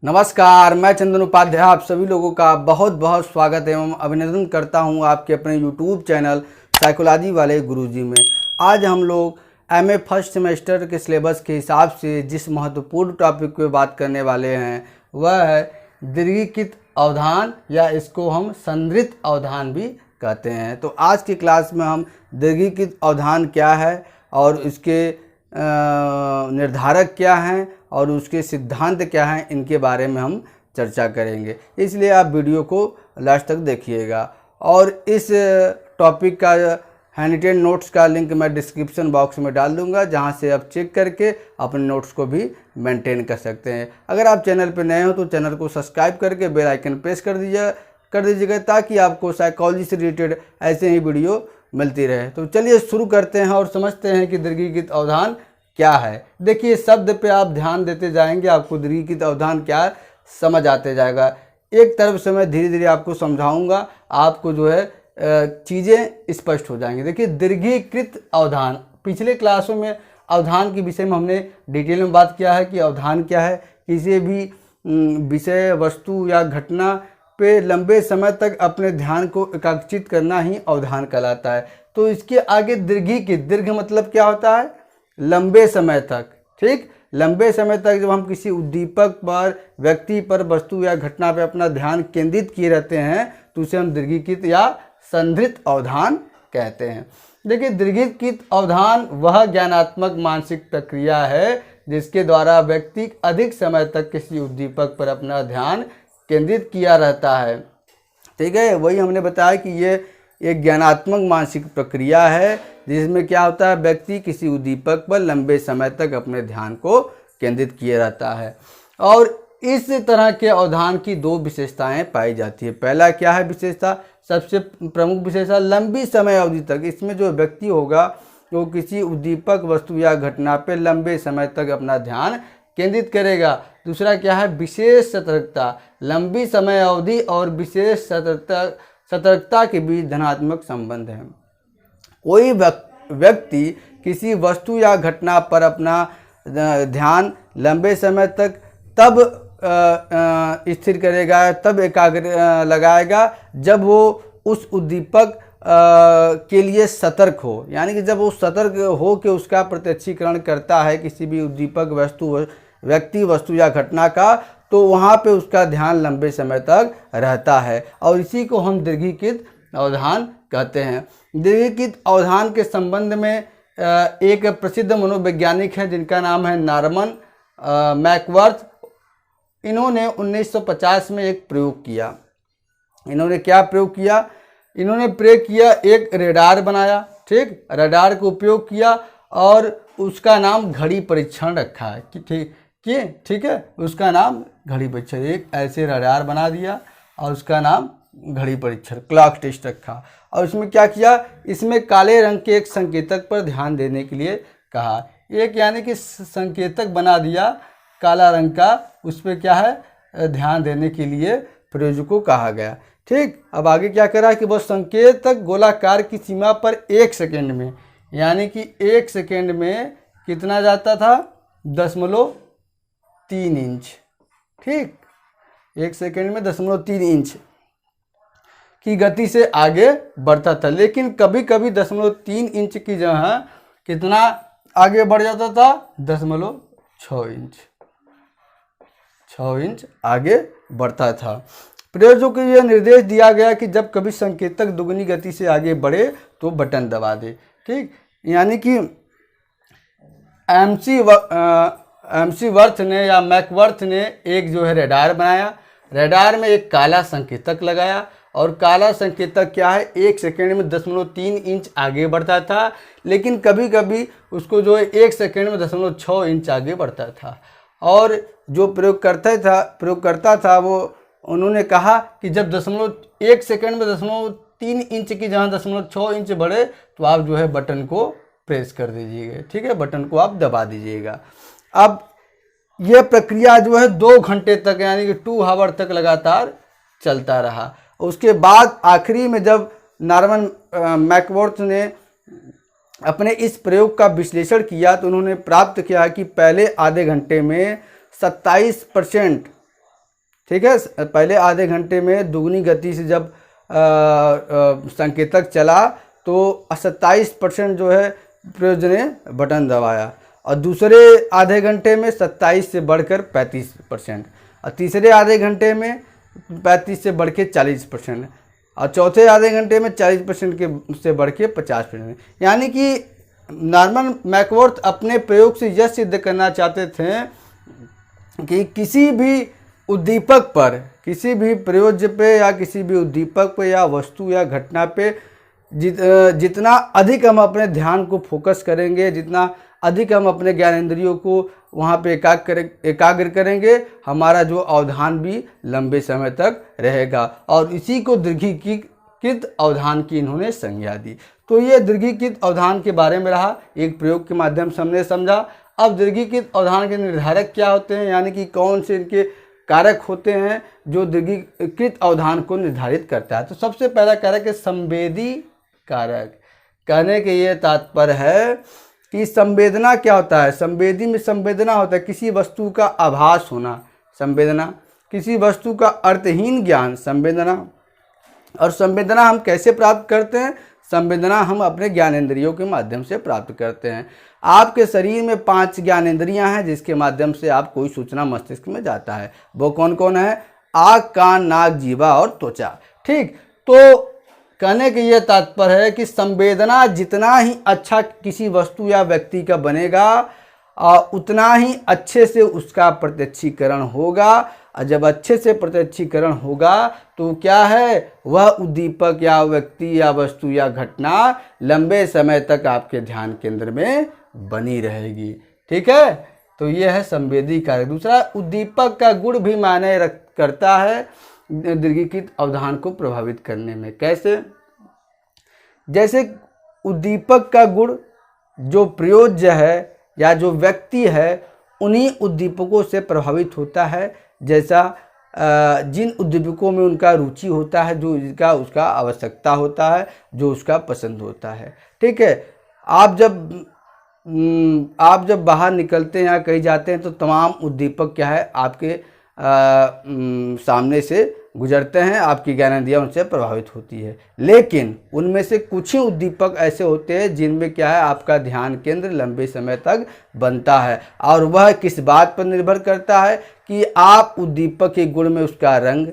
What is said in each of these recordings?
नमस्कार, मैं चंदन उपाध्याय आप सभी लोगों का बहुत बहुत स्वागत एवं अभिनंदन करता हूं आपके अपने YouTube चैनल साइकोलॉजी वाले गुरुजी में। आज हम लोग MA फर्स्ट सेमेस्टर के सिलेबस के हिसाब से जिस महत्वपूर्ण टॉपिक पे बात करने वाले हैं वह है दीर्घिकृत अवधान, या इसको हम संदृत अवधान भी कहते हैं। तो आज की क्लास में हम दीर्घिकृत अवधान क्या है और इसके निर्धारक क्या हैं और उसके सिद्धांत क्या हैं, इनके बारे में हम चर्चा करेंगे। इसलिए आप वीडियो को लास्ट तक देखिएगा। और इस टॉपिक का हैंडरिटन नोट्स का लिंक मैं डिस्क्रिप्शन बॉक्स में डाल दूंगा, जहां से आप चेक करके अपने नोट्स को भी मेंटेन कर सकते हैं। अगर आप चैनल पर नए हो तो चैनल को सब्सक्राइब करके बेल आइकन प्रेस कर दीजिएगा ताकि आपको साइकोलॉजी से रिलेटेड ऐसे ही वीडियो मिलती रहे। तो चलिए शुरू करते हैं और समझते हैं कि दीर्घिकृत अवधान क्या है। देखिए, शब्द पे आप ध्यान देते जाएंगे, आपको दीर्घिकृत अवधान क्या समझ आते जाएगा। एक तरफ से मैं धीरे धीरे आपको समझाऊंगा, आपको जो है चीज़ें स्पष्ट हो जाएंगी। देखिए, दीर्घिकृत अवधान, पिछले क्लासों में अवधान के विषय में हमने डिटेल में बात किया है कि अवधान क्या है। किसी भी विषय, वस्तु या घटना पे लंबे समय तक अपने ध्यान को एकाग्रचित करना ही अवधान कहलाता है। तो इसके आगे दीर्घिकृत, दीर्घ मतलब क्या होता है? लंबे समय तक। ठीक, लंबे समय तक जब हम किसी उद्दीपक पर, व्यक्ति पर, वस्तु या घटना पर अपना ध्यान केंद्रित किए रहते हैं तो उसे हम दीर्घिकृत या संदृत अवधान कहते हैं। देखिए, दीर्घिकृत अवधान वह ज्ञानात्मक मानसिक प्रक्रिया है जिसके द्वारा व्यक्ति अधिक समय तक किसी उद्दीपक पर अपना ध्यान केंद्रित किया रहता है। ठीक है, वही हमने बताया कि ये एक ज्ञानात्मक मानसिक प्रक्रिया है जिसमें क्या होता है, व्यक्ति किसी उद्दीपक पर लंबे समय तक अपने ध्यान को केंद्रित किए रहता है। और इस तरह के अवधान की दो विशेषताएं पाई जाती है। पहला क्या है विशेषता? सबसे प्रमुख विशेषता लंबी समय अवधि तक, इसमें जो व्यक्ति होगा वो किसी उद्दीपक, वस्तु या घटना पर लंबे समय तक अपना ध्यान केंद्रित करेगा। दूसरा क्या है? विशेष सतर्कता। लंबी समय अवधि और विशेष सतर्कता के बीच धनात्मक संबंध है। कोई व्यक्ति किसी वस्तु या घटना पर अपना ध्यान लंबे समय तक तब स्थिर करेगा, तब एकाग्र लगाएगा जब वो उस उद्दीपक के लिए सतर्क हो। यानी कि जब वो सतर्क हो कि उसका प्रत्यक्षीकरण करता है किसी भी उद्दीपक, व्यक्ति, वस्तु या घटना का, तो वहाँ पे उसका ध्यान लंबे समय तक रहता है और इसी को हम दीर्घिकृत अवधान कहते हैं। दीर्घिकृत अवधान के संबंध में एक प्रसिद्ध मनोवैज्ञानिक है जिनका नाम है नॉर्मन मैकवर्थ। इन्होंने 1950 में एक प्रयोग किया। इन्होंने क्या प्रयोग किया? इन्होंने प्रयोग किया, एक रेडार बनाया। ठीक, रेडार का उपयोग किया और उसका नाम घड़ी परीक्षण रखा है। ठीक है, उसका नाम घड़ी परीक्षण। एक ऐसे रडार बना दिया और उसका नाम घड़ी परीक्षण, क्लॉक टेस्ट रखा। और इसमें क्या किया? इसमें काले रंग के एक संकेतक पर ध्यान देने के लिए कहा। एक यानी कि संकेतक बना दिया काला रंग का, उस पर क्या है, ध्यान देने के लिए प्रयोजक को कहा गया। ठीक, अब आगे क्या करा कि वह संकेतक गोलाकार की सीमा पर 1 सेकेंड में, यानी कि 1 सेकेंड में कितना जाता था? 0.3 इंच। ठीक, 1 सेकेंड में 0.3 इंच की गति से आगे बढ़ता था। लेकिन कभी कभी 0.3 इंच की जगह कितना आगे बढ़ जाता था? 0.6 इंच। 6 इंच आगे बढ़ता था। प्रयोजक को यह निर्देश दिया गया कि जब कभी संकेतक दुगनी गति से आगे बढ़े तो बटन दबा दे। ठीक, यानी कि एमसी वर्थ ने या मैकवर्थ ने एक जो है रेडार बनाया। रेडार में एक काला संकेतक लगाया और काला संकेतक क्या है, 1 सेकेंड में 0.3 इंच आगे बढ़ता था। लेकिन कभी कभी उसको जो है 1 सेकेंड में 0.6 इंच आगे बढ़ता था। और जो प्रयोगकर्ता था वो उन्होंने कहा कि जब 1 सेकेंड में 0.3 इंच की जहाँ 0.6 इंच बढ़े तो आप जो है बटन को प्रेस कर दीजिएगा। ठीक है, बटन को आप दबा दीजिएगा। अब यह प्रक्रिया जो है 2 घंटे तक, यानी कि 2 आवर तक लगातार चलता रहा। उसके बाद आखिरी में जब नॉर्मन मैकवर्थ ने अपने इस प्रयोग का विश्लेषण किया तो उन्होंने प्राप्त किया कि पहले आधे घंटे में 27% ठीक है। पहले आधे घंटे में दुगनी गति से जब संकेतक चला तो 27% जो है प्रयोज्य ने बटन दबाया, और दूसरे आधे घंटे में 27 से बढ़कर 35%, और तीसरे आधे घंटे में 35 से बढ़ के 40%, और चौथे आधे घंटे में 40% के से बढ़ के 50%। यानी कि नॉर्मन मैकवर्थ अपने प्रयोग से यह सिद्ध करना चाहते थे कि किसी भी उद्दीपक पर, किसी भी प्रयोज्य पे या किसी भी उद्दीपक पे या वस्तु या घटना पे जितना अधिक हम अपने ध्यान को फोकस करेंगे, जितना अधिक हम अपने ज्ञानेंद्रियों को वहाँ पे एकाग्र करेंगे, हमारा जो अवधान भी लंबे समय तक रहेगा। और इसी को दीर्घीकृत अवधान की इन्होंने संज्ञा दी। तो ये दीर्घीकृत अवधान के बारे में रहा, एक प्रयोग के माध्यम से हमने समझा। अब दीर्घीकृत अवधान के निर्धारक क्या होते हैं, यानी कि कौन से इनके कारक होते हैं जो दीर्घीकृत अवधान को निर्धारित करता है। तो सबसे पहला कारक है संवेदी कारक। कहने के ये तात्पर्य है कि संवेदना क्या होता है, संवेदी में संवेदना होता है किसी वस्तु का आभास होना, संवेदना किसी वस्तु का अर्थहीन ज्ञान, संवेदना। और संवेदना हम कैसे प्राप्त करते हैं, संवेदना हम अपने ज्ञानेंद्रियों के माध्यम से प्राप्त करते हैं। आपके शरीर में 5 ज्ञानेंद्रियां हैं जिसके माध्यम से आप कोई सूचना मस्तिष्क में जाता है। वो कौन कौन है, आँख, कान, नाक, जीवा और त्वचा। ठीक, तो कहने के ये तात्पर्य है कि संवेदना जितना ही अच्छा किसी वस्तु या व्यक्ति का बनेगा उतना ही अच्छे से उसका प्रत्यक्षीकरण होगा, और जब अच्छे से प्रत्यक्षीकरण होगा तो क्या है, वह उद्दीपक या व्यक्ति या वस्तु या घटना लंबे समय तक आपके ध्यान केंद्र में बनी रहेगी। ठीक है, तो यह है संवेदी कारक। दूसरा, उद्दीपक का गुण भी मायने करता है दीर्घीकृत अवधान को प्रभावित करने में। कैसे, जैसे उद्दीपक का गुण जो प्रयोज्य है या जो व्यक्ति है उन्हीं उद्दीपकों से प्रभावित होता है, जैसा जिन उद्दीपकों में उनका रुचि होता है, जो जिसका उसका आवश्यकता होता है, जो उसका पसंद होता है। ठीक है, आप जब बाहर निकलते हैं या कहीं जाते हैं तो तमाम उद्दीपक क्या है आपके सामने से गुजरते हैं, आपकी ज्ञानेंद्रियां उनसे प्रभावित होती है। लेकिन उनमें से कुछ ही उद्दीपक ऐसे होते हैं जिनमें क्या है आपका ध्यान केंद्र लंबे समय तक बनता है, और वह किस बात पर निर्भर करता है कि आप उद्दीपक के गुण में उसका रंग,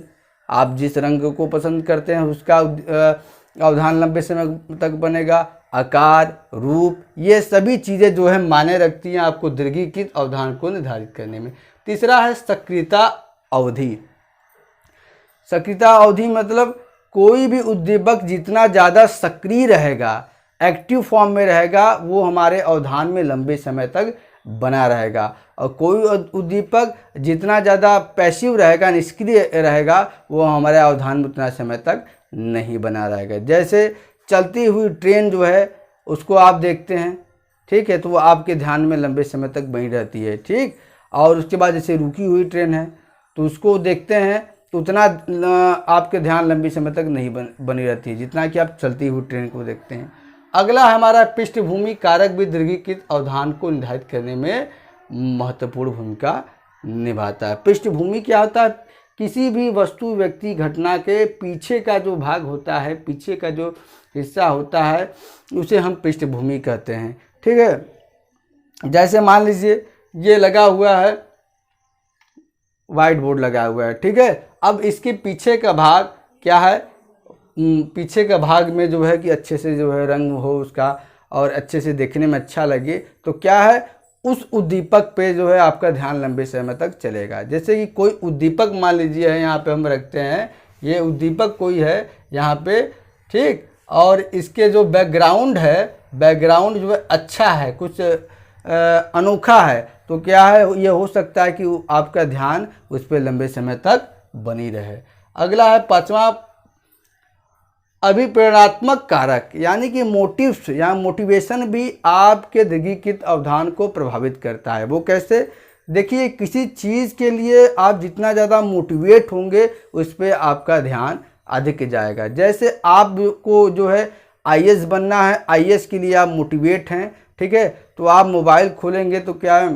आप जिस रंग को पसंद करते हैं उसका अवधान लंबे समय तक बनेगा, आकार, रूप, ये सभी चीज़ें जो है मायने रखती हैं आपको दीर्घीकृत अवधान को निर्धारित करने में। तीसरा है सक्रियता अवधि। सक्रियता अवधि मतलब कोई भी उद्दीपक जितना ज़्यादा सक्रिय रहेगा, एक्टिव फॉर्म में रहेगा, वो हमारे अवधान में लंबे समय तक बना रहेगा, और कोई उद्दीपक जितना ज़्यादा पैसिव रहेगा, निष्क्रिय रहेगा, वो हमारे अवधान में उतना समय तक नहीं बना रहेगा। जैसे चलती हुई ट्रेन जो है उसको आप देखते हैं, ठीक है, तो वो आपके ध्यान में लंबे समय तक बनी रहती है। ठीक, और उसके बाद जैसे रुकी हुई ट्रेन है तो उसको देखते हैं तो उतना आपके ध्यान लंबी समय तक नहीं बनी रहती है जितना कि आप चलती हुई ट्रेन को देखते हैं। अगला हमारा पृष्ठभूमि कारक भी दीर्घीकृत अवधान को निर्धारित करने में महत्वपूर्ण भूमिका निभाता है। पृष्ठभूमि क्या होता है, किसी भी वस्तु, व्यक्ति, घटना के पीछे का जो भाग होता है, पीछे का जो हिस्सा होता है उसे हम पृष्ठभूमि कहते हैं। ठीक है, जैसे मान लीजिए ये लगा हुआ है, व्हाइट बोर्ड लगा हुआ है, ठीक है, अब इसके पीछे का भाग क्या है, पीछे का भाग में जो है कि अच्छे से जो है रंग हो उसका और अच्छे से देखने में अच्छा लगे, तो क्या है उस उद्दीपक पे जो है आपका ध्यान लंबे समय तक चलेगा। जैसे कि कोई उद्दीपक मान लीजिए है, यहाँ पे हम रखते हैं, ये उद्दीपक कोई है यहाँ पे, ठीक, और इसके जो बैकग्राउंड है, बैकग्राउंड जो है अच्छा है, कुछ अनोखा है, तो क्या है ये हो सकता है कि आपका ध्यान उस पर लंबे समय तक बनी रहे। अगला है पांचवा, अभिप्रेरणात्मक कारक, यानी कि मोटिव्स या मोटिवेशन भी आपके दीर्घीकृत अवधान को प्रभावित करता है। वो कैसे, देखिए किसी चीज़ के लिए आप जितना ज़्यादा मोटिवेट होंगे उस पर आपका ध्यान अधिक जाएगा। जैसे आपको जो है आईएएस बनना है, आईएएस के लिए आप मोटिवेट हैं, ठीक है, तो आप मोबाइल खोलेंगे तो क्या है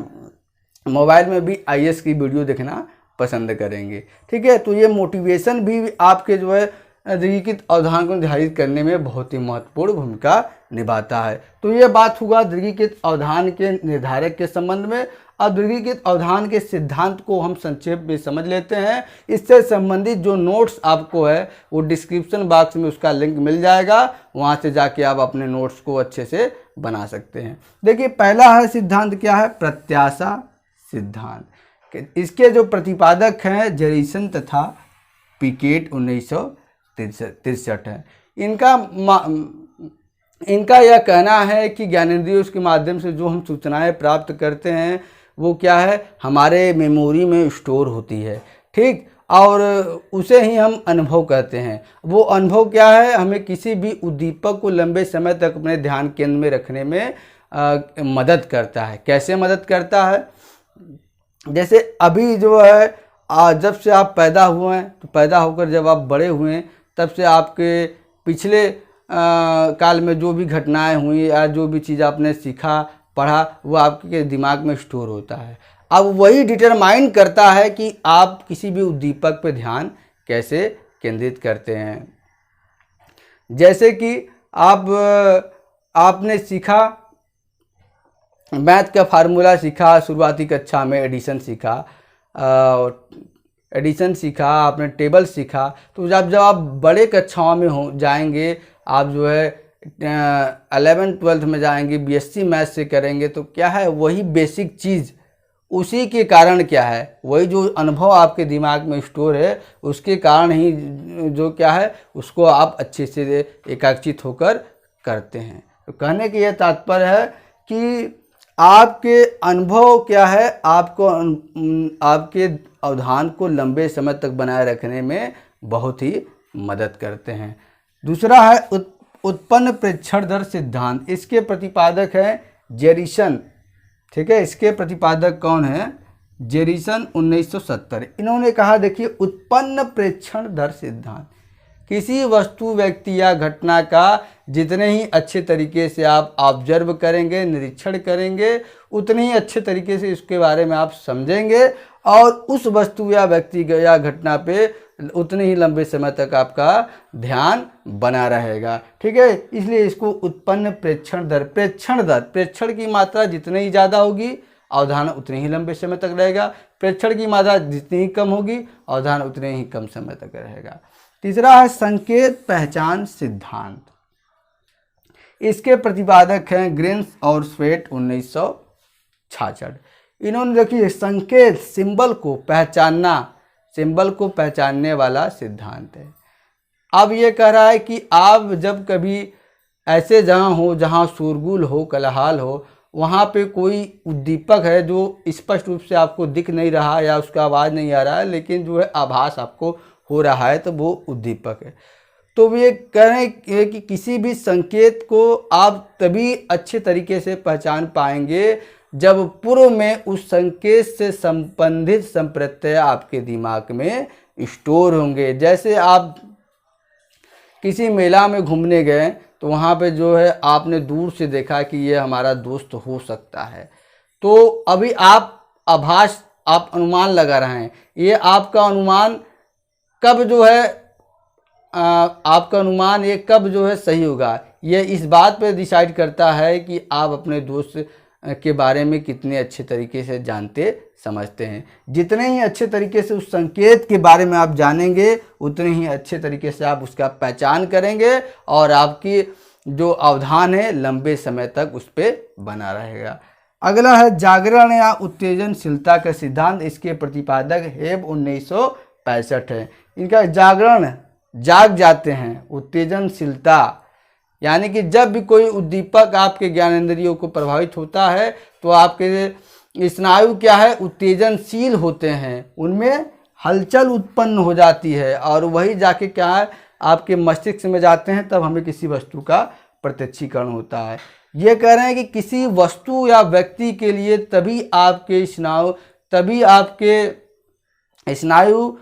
मोबाइल में भी आईएएस की वीडियो देखना पसंद करेंगे। ठीक है, तो ये मोटिवेशन भी आपके जो है दीर्घिकृत अवधान को निर्धारित करने में बहुत ही महत्वपूर्ण भूमिका निभाता है। तो ये बात हुआ दीर्घिकृत अवधान के निर्धारक के संबंध में। अब दीर्घिकृत अवधान के सिद्धांत को हम संक्षेप में समझ लेते हैं। इससे संबंधित जो नोट्स आपको है वो डिस्क्रिप्शन बॉक्स में उसका लिंक मिल जाएगा, वहाँ से जाके आप अपने नोट्स को अच्छे से बना सकते हैं। देखिए, पहला है सिद्धांत क्या है, प्रत्याशा सिद्धांत। इसके जो प्रतिपादक हैं जेरिसन तथा पिकेट 1963 है। इनका यह कहना है कि ज्ञानेंद्रियों के माध्यम से जो हम सूचनाएं प्राप्त करते हैं वो क्या है, हमारे मेमोरी में स्टोर होती है। ठीक, और उसे ही हम अनुभव कहते हैं। वो अनुभव क्या है, हमें किसी भी उद्दीपक को लंबे समय तक अपने ध्यान केंद्र में रखने में मदद करता है। कैसे मदद करता है, जैसे अभी जो है जब से आप पैदा हुए हैं, तो पैदा होकर जब आप बड़े हुए हैं तब से आपके पिछले काल में जो भी घटनाएं हुई या जो भी चीज़ आपने सीखा पढ़ा वो आपके दिमाग में स्टोर होता है। अब वही डिटरमाइन करता है कि आप किसी भी उद्दीपक पर ध्यान कैसे केंद्रित करते हैं। जैसे कि आपने सीखा, मैथ का फार्मूला सीखा शुरुआती कक्षा में, एडिशन सीखा, आपने टेबल सीखा, तो जब आप बड़े कक्षाओं में हो जाएंगे, आप जो है 11th-12th में जाएंगे, बीएससी मैथ से करेंगे, तो क्या है वही बेसिक चीज़, उसी के कारण क्या है, वही जो अनुभव आपके दिमाग में स्टोर है उसके कारण ही जो क्या है उसको आप अच्छे से एकाग्रचित होकर करते हैं। तो कहने की यह तात्पर्य है कि आपके अनुभव क्या है, आपको आपके अवधान को लंबे समय तक बनाए रखने में बहुत ही मदद करते हैं। दूसरा है उत्पन्न प्रेक्षण दर सिद्धांत। इसके प्रतिपादक हैं जेरिसन। ठीक है, इसके प्रतिपादक कौन है, जेरिसन 1970। इन्होंने कहा, देखिए, उत्पन्न प्रेक्षण दर सिद्धांत, किसी वस्तु, व्यक्ति या घटना का जितने ही अच्छे तरीके से आप ऑब्जर्व करेंगे, निरीक्षण करेंगे, उतने ही अच्छे तरीके से इसके बारे में आप समझेंगे और उस वस्तु या व्यक्ति या घटना पे उतने ही लंबे समय तक आपका ध्यान बना रहेगा। ठीक है, इसलिए इसको उत्पन्न प्रेक्षण दर, प्रेक्षण की मात्रा जितनी ही ज़्यादा होगी अवधान उतने ही लंबे समय तक रहेगा, प्रेक्षण की मात्रा जितनी ही कम होगी अवधान उतने ही कम समय तक रहेगा। तीसरा है संकेत पहचान सिद्धांत। इसके प्रतिपादक हैं ग्रीन्स और स्वेट 1966। इन्होंने देखिए संकेत, सिंबल को पहचानने वाला सिद्धांत है। अब ये कह रहा है कि आप जब कभी ऐसे जगह हो जहाँ शोरगुल हो, कोलाहल हो, वहाँ पे कोई उद्दीपक है जो स्पष्ट रूप से आपको दिख नहीं रहा या उसका आवाज़ नहीं आ रहा है, लेकिन जो है आभास आपको हो रहा है, तो वो उद्दीपक है। तो ये कह रहे हैं कि किसी भी संकेत को आप तभी अच्छे तरीके से पहचान पाएंगे जब पूर्व में उस संकेत से संबंधित संप्रत्यय आपके दिमाग में स्टोर होंगे। जैसे आप किसी मेला में घूमने गए तो वहाँ पे जो है आपने दूर से देखा कि ये हमारा दोस्त हो सकता है, तो अभी आप अनुमान लगा रहे हैं। ये आपका अनुमान कब जो है ये कब जो है सही होगा, ये इस बात पे डिसाइड करता है कि आप अपने दोस्त के बारे में कितने अच्छे तरीके से जानते समझते हैं। जितने ही अच्छे तरीके से उस संकेत के बारे में आप जानेंगे उतने ही अच्छे तरीके से आप उसका पहचान करेंगे और आपकी जो अवधान है लंबे समय तक उस पर बना रहेगा। अगला है जागरण या उत्तेजनशीलता का सिद्धांत। इसके प्रतिपादक हेब 1965 है। इनका जागरण, जाग जाते हैं, उत्तेजनशीलता यानी कि जब भी कोई उद्दीपक आपके ज्ञानेंद्रियों को प्रभावित होता है तो आपके स्नायु क्या है, उत्तेजनशील होते हैं, उनमें हलचल उत्पन्न हो जाती है और वही जाके क्या है आपके मस्तिष्क में जाते हैं, तब हमें किसी वस्तु का प्रत्यक्षीकरण होता है। ये कह रहे हैं कि किसी वस्तु या व्यक्ति के लिए तभी आपके स्नायु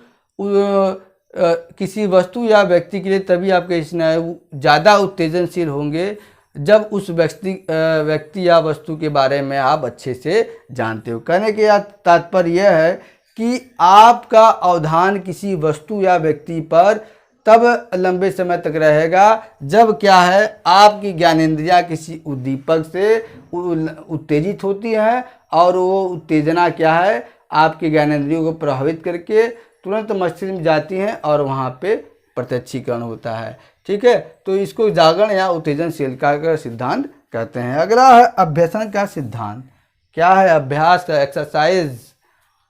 किसी वस्तु या व्यक्ति के लिए तभी आपके स्नायु ज़्यादा उत्तेजनशील होंगे जब उस व्यक्ति या वस्तु के बारे में आप अच्छे से जानते हो। कहने के तात्पर्य यह है कि आपका अवधान किसी वस्तु या व्यक्ति पर तब लंबे समय तक रहेगा जब क्या है, आपकी ज्ञानेंद्रियां किसी उद्दीपक से उत्तेजित होती हैं और वो उत्तेजना क्या है, आपके ज्ञानेंद्रियों को प्रभावित करके तुरंत मस्तिष्क में जाती हैं और वहाँ पे प्रत्यक्षीकरण होता है। ठीक है, तो इसको जागरण या उत्तेजनशीलता का सिद्धांत कहते हैं। अगला है अभ्यसन का सिद्धांत। क्या है? अभ्यास का, एक्सरसाइज।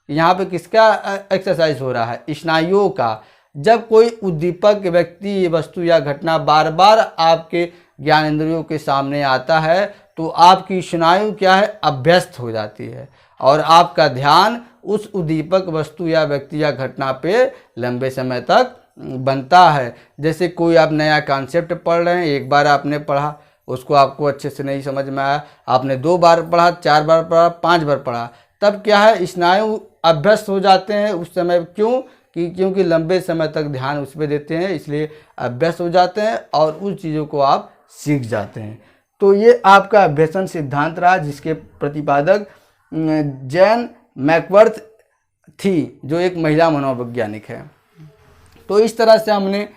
यहाँ पे किसका एक्सरसाइज हो रहा है? स्नायुओं का। जब कोई उद्दीपक, व्यक्ति, वस्तु या घटना बार बार आपके ज्ञानेंद्रियों के सामने आता है तो आपकी स्नायु क्या है, अभ्यस्त हो जाती है और आपका ध्यान उस उद्दीपक, वस्तु या व्यक्ति या घटना पे लंबे समय तक बनता है। जैसे कोई आप नया कॉन्सेप्ट पढ़ रहे हैं, एक बार आपने पढ़ा, उसको आपको अच्छे से नहीं समझ में आया, आपने 2 बार पढ़ा, 4 बार पढ़ा, 5 बार पढ़ा, तब क्या है, स्नायु अभ्यस्त हो जाते हैं उस समय। क्यों? क्योंकि लंबे समय तक ध्यान उस पर देते हैं, इसलिए अभ्यस्त हो जाते हैं और उन चीज़ों को आप सीख जाते हैं। तो ये आपका अभ्यसन सिद्धांत रहा, जिसके प्रतिपादक जैन मैकवर्थ थी, जो एक महिला मनोवैज्ञानिक है। तो इस तरह से हमने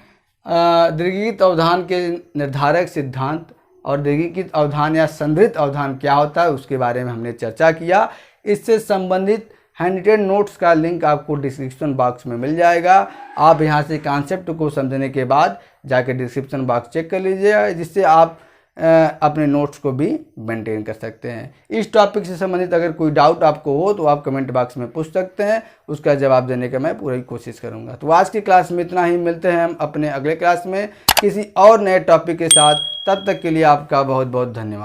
दीर्घित अवधान के निर्धारक सिद्धांत और दीर्घित अवधान या संदृत अवधान क्या होता है उसके बारे में हमने चर्चा किया। इससे संबंधित हैंडरिटन नोट्स का लिंक आपको डिस्क्रिप्शन बॉक्स में मिल जाएगा। आप यहाँ से कॉन्सेप्ट को समझने के बाद जाकर डिस्क्रिप्शन बॉक्स चेक कर लीजिएगा, जिससे आप अपने नोट्स को भी मेंटेन कर सकते हैं। इस टॉपिक से संबंधित अगर कोई डाउट आपको हो तो आप कमेंट बॉक्स में पूछ सकते हैं, उसका जवाब देने का मैं पूरी कोशिश करूंगा। तो आज की क्लास में इतना ही, मिलते हैं हम अपने अगले क्लास में किसी और नए टॉपिक के साथ। तब तक के लिए आपका बहुत बहुत धन्यवाद।